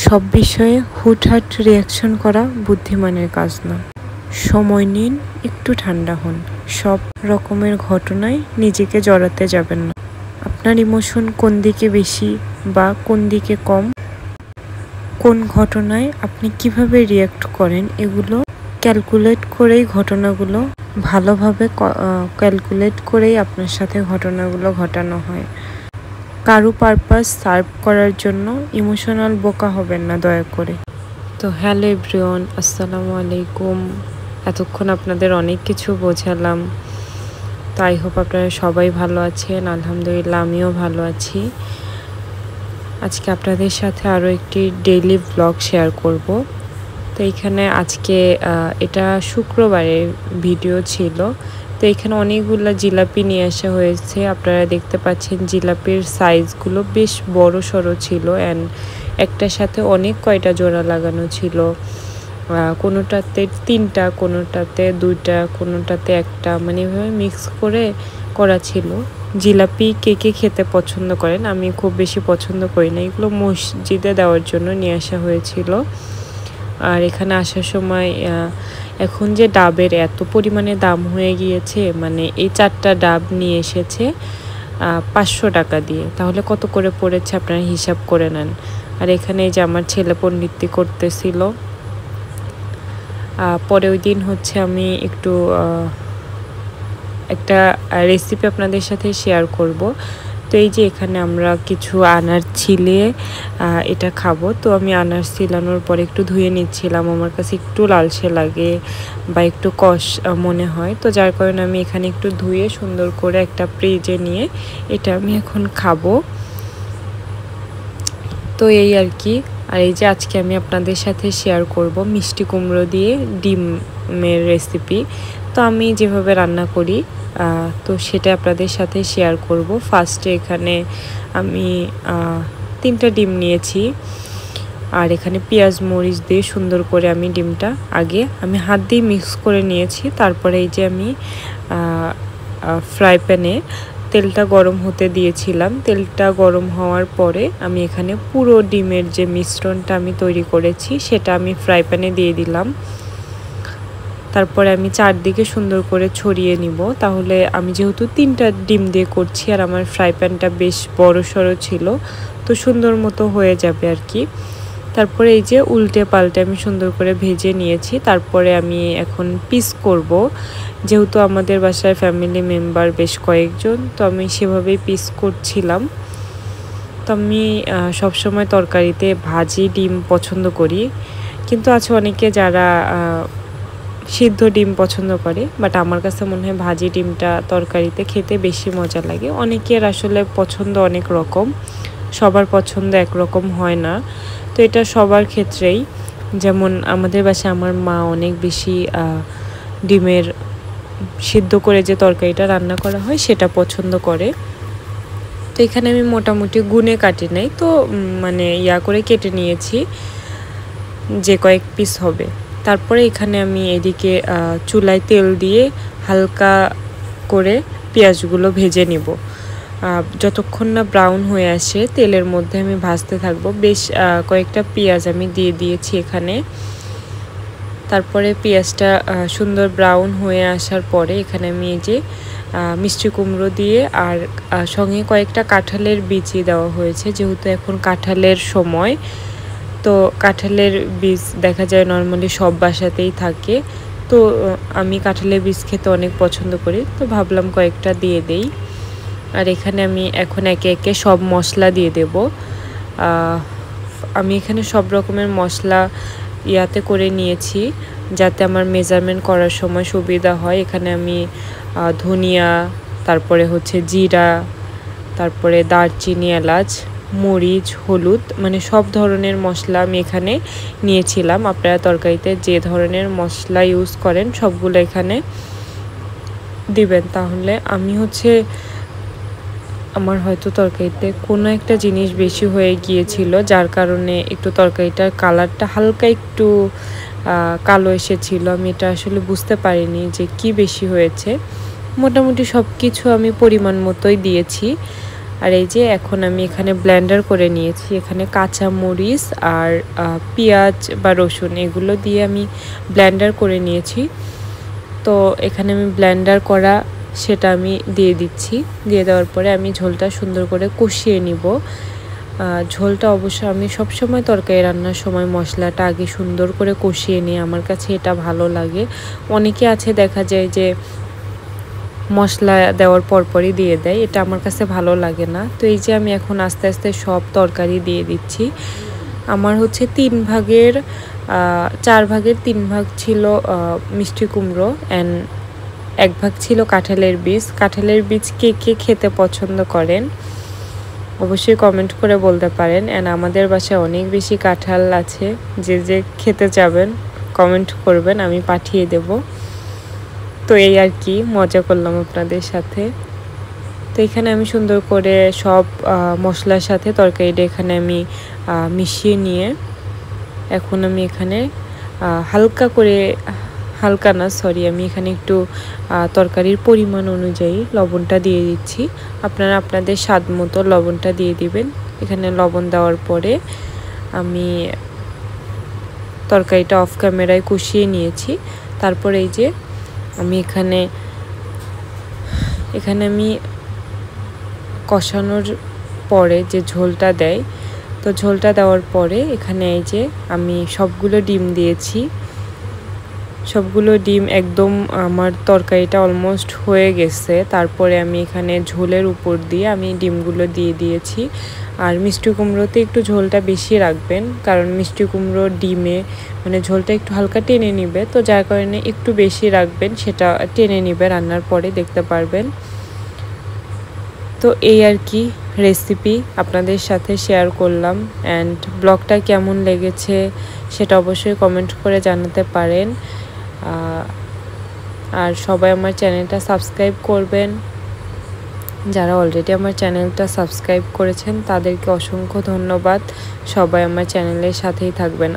সব বিষয়ে হুটহাট রিয়াকশন করা বুদ্ধিমানের কাজ না। সময় নিন, একটু ঠান্ডা হন। সব রকমের ঘটনায় নিজেকে জড়াতে যাবেন না। আপনার ইমোশন কোন দিকে বেশি বা কোন দিকে কম, কোন ঘটনায় আপনি কিভাবে রিয়াক্ট করেন, এগুলো ক্যালকুলেট করেই ঘটনাগুলো ভালোভাবে ক্যালকুলেট করেই আপনার সাথে ঘটনাগুলো ঘটানো হয়। কারো পারপাস সার্ভ করার জন্য ইমোশনাল বোকা হবেন না দয়া করে। তো হ্যালো এভরিওয়ান, আসসালামু আলাইকুম। এতক্ষণ আপনাদের অনেক কিছু বোঝালাম, তো আই হোপ আপনারা সবাই ভালো আছেন। আলহামদুলিল্লাহ আমিও ভালো আছি। আজকে আপনাদের সাথে আরও একটি ডেইলি ব্লগ শেয়ার করব। তো এখানে আজকে এটা শুক্রবারের ভিডিও ছিল। তো এখানে অনেকগুলো জিলাপি নিয়ে আসা হয়েছে। আপনারা দেখতে পাচ্ছেন জিলাপির সাইজগুলো বেশ বড় সড়ো ছিল, অ্যান্ড একটার সাথে অনেক কয়টা জোড়া লাগানো ছিল। কোনোটাতে 3টা, কোনোটাতে 2টা, কোনোটাতে 1টা, মানে এভাবে মিক্স করে করা ছিল। জিলাপি কে কে খেতে পছন্দ করেন? আমি খুব বেশি পছন্দ করি না। এগুলো মসজিদে দেওয়ার জন্য নিয়ে আসা হয়েছিল। আর এখানে আসার সময় এখন যে ডাবের এত পরিমাণে দাম হয়ে গিয়েছে, মানে এই 4টা ডাব নিয়ে এসেছে 500 টাকা দিয়ে। তাহলে কত করে পড়েছে আপনারা হিসাব করে নেন। আর এখানে যে আমার ছেলে পণ্ডিতি করতেছিল। পরে ওই দিন হচ্ছে আমি একটু একটা রেসিপি আপনাদের সাথে শেয়ার করব। তো এই যে এখানে আমরা কিছু আনার ছিলে এটা খাবো। তো আমি আনার ছিলানোর পরে একটু ধুয়ে নিচ্ছিলাম। আমার কাছে একটু লালচে লাগে বা একটু কষ মনে হয়, তো যার কারণে আমি এখানে একটু ধুয়ে সুন্দর করে একটা ফ্রিজে নিয়ে এটা আমি এখন খাবো। তো এই আর কি। আর এই যে আজকে আমি আপনাদের সাথে শেয়ার করব মিষ্টি কুমড়ো দিয়ে ডিমের রেসিপি। তো আমি যেভাবে রান্না করি তো সেটা আপনাদের সাথে শেয়ার করব। ফার্স্টে এখানে আমি 3টা ডিম নিয়েছি, আর এখানে পেঁয়াজ মরিচ দিয়ে সুন্দর করে আমি ডিমটা আগে আমি হাত দিয়ে মিক্স করে নিয়েছি। তারপরে এই যে আমি ফ্রাই প্যানে তেলটা গরম হতে দিয়েছিলাম। তেলটা গরম হওয়ার পরে আমি এখানে পুরো ডিমের যে মিশ্রণটা আমি তৈরি করেছি সেটা আমি ফ্রাই প্যানে দিয়ে দিলাম। তারপরে আমি চারদিকে সুন্দর করে ছড়িয়ে নিব। তাহলে আমি যেহেতু 3টা ডিম দিয়ে করছি আর আমার ফ্রাই প্যানটা বেশ বড় সড়ো ছিল, তো সুন্দর মতো হয়ে যাবে আর কি। তারপরে এই যে উল্টে পাল্টে আমি সুন্দর করে ভেজে নিয়েছি। তারপরে আমি এখন পিস করব। যেহেতু আমাদের বাসায় ফ্যামিলি মেম্বার বেশ কয়েকজন, তো আমি সেভাবেই পিস করছিলাম। তো আমি সবসময় তরকারিতে ভাজি ডিম পছন্দ করি, কিন্তু আছে অনেকে যারা সিদ্ধ ডিম পছন্দ করে, বাট আমার কাছে মনে হয় ভাজি ডিমটা তরকারিতে খেতে বেশি মজা লাগে। অনেকের আসলে পছন্দ অনেক রকম, সবার পছন্দ একরকম হয় না। তো এটা সবার ক্ষেত্রেই, যেমন আমাদের বাসায় আমার মা অনেক বেশি ডিমের সিদ্ধ করে যে তরকারিটা রান্না করা হয় সেটা পছন্দ করে। তো এখানে আমি মোটামুটি গুনে কাটি নাই, তো মানে করে কেটে নিয়েছি যে কয়েক পিস হবে। তারপরে এখানে আমি এদিকে চুলায় তেল দিয়ে হালকা করে পেঁয়াজগুলো ভেজে নিব। যতক্ষণ না ব্রাউন হয়ে আসে তেলের মধ্যে আমি ভাজতে থাকবো। বেশ কয়েকটা পেঁয়াজ আমি দিয়ে দিয়েছি এখানে। তারপরে পেঁয়াজটা সুন্দর ব্রাউন হয়ে আসার পরে এখানে আমি এই যে মিষ্টি কুমড়ো দিয়ে আর সঙ্গে কয়েকটা কাঁঠালের বিচি দেওয়া হয়েছে, যেহেতু এখন কাঁঠালের সময়। তো কাঁঠালের বীজ দেখা যায় নর্মালি সব বাসাতেই থাকে, তো আমি কাঁঠালের বীজ খেতে অনেক পছন্দ করি, তো ভাবলাম কয়েকটা দিয়ে দেই। আর এখানে আমি এখন একে একে সব মশলা দিয়ে দেব। আমি এখানে সব রকমের মশলা করে নিয়েছি যাতে আমার মেজারমেন্ট করার সময় সুবিধা হয়। এখানে আমি ধনিয়া, তারপরে হচ্ছে জিরা, তারপরে দারচিনি, এলাচ, মরিচ, হলুদ, মানে সব ধরনের মশলা আমি এখানে নিয়েছিলাম। আপনারা তরকারিতে যে ধরনের মশলা ইউজ করেন সবগুলো এখানে দিবেন। তাহলে আমি হচ্ছে আমার হয়তো তরকারিতে কোনো একটা জিনিস বেশি হয়ে গিয়েছিল, যার কারণে একটু তরকারিটার কালারটা হালকা একটু কালো এসেছিল। আমি এটা আসলে বুঝতে পারিনি যে কি বেশি হয়েছে। মোটামুটি সব কিছু আমি পরিমাণ মতোই দিয়েছি। আর এই যে এখন আমি এখানে ব্লেন্ডার করে নিয়েছি। এখানে কাঁচা মরিচ আর পেঁয়াজ বা রসুন এগুলো দিয়ে আমি ব্লেন্ডার করে নিয়েছি। তো এখানে আমি ব্লেন্ডার করা সেটা আমি দিয়ে দিচ্ছি। দিয়ে দেওয়ার পরে আমি ঝোলটা সুন্দর করে কষিয়ে নিব। ঝোলটা অবশ্য আমি সবসময় তরকারি রান্নার সময় মশলাটা আগে সুন্দর করে কষিয়ে নিই, আমার কাছে এটা ভালো লাগে। অনেকে আছে দেখা যায় যে মশলা দেওয়ার পরপরই দিয়ে দেয়, এটা আমার কাছে ভালো লাগে না। তো এই যে আমি এখন আস্তে আস্তে সব তরকারি দিয়ে দিচ্ছি। আমার হচ্ছে 3 ভাগের 4 ভাগের 3 ভাগ ছিল মিষ্টি কুমড়ো অ্যান্ড 1 ভাগ ছিল কাঁঠালের বীজ। কাঁঠালের বীজ কে কে খেতে পছন্দ করেন অবশ্যই কমেন্ট করে বলতে পারেন। অ্যান্ড আমাদের বাসায় অনেক বেশি কাঁঠাল আছে, যে যে খেতে চাবেন কমেন্ট করবেন, আমি পাঠিয়ে দেব। তো এই আর কি, মজা করলাম আপনাদের সাথে। তো এখানে আমি সুন্দর করে সব মশলার সাথে তরকারিটা এখানে আমি মিশিয়ে নিয়ে এখন আমি এখানে আমি এখানে একটু তরকারির পরিমাণ অনুযায়ী লবণটা দিয়ে দিচ্ছি। আপনারা আপনাদের স্বাদ মতো লবণটা দিয়ে দিবেন। এখানে লবণ দেওয়ার পরে আমি তরকারিটা অফ ক্যামেরায় কষিয়ে নিয়েছি। তারপর এই যে আমি এখানে আমি কষানোর পরে যে ঝোলটা দেয়, তো ঝোলটা দেওয়ার পরে এখানে এই যে আমি সবগুলো ডিম দিয়েছি। সবগুলো ডিম একদম আমার তরকারিটা অলমোস্ট হয়ে গেছে। তারপরে আমি এখানে ঝোলের উপর দিয়ে আমি ডিমগুলো দিয়ে দিয়েছি। আর মিষ্টি কুমড়োতে একটু ঝোলটা বেশি রাখবেন, কারণ মিষ্টি কুমড়ো ডিমে মানে ঝোলটা একটু হালকা টেনে নিবে, তো যার কারণে একটু বেশি রাখবেন, সেটা টেনে নিবে রান্নার পরে দেখতে পারবেন। তো এই আর কি রেসিপি আপনাদের সাথে শেয়ার করলাম। অ্যান্ড ব্লগটা কেমন লেগেছে সেটা অবশ্যই কমেন্ট করে জানাতে পারেন। আর সবাই আমার চ্যানেলটা সাবস্ক্রাইব করবেন। যারা অলরেডি আমার চ্যানেলটা সাবস্ক্রাইব করেছেন তাদেরকে অসংখ্য ধন্যবাদ। সবাই আমার চ্যানেলের সাথেই থাকবেন।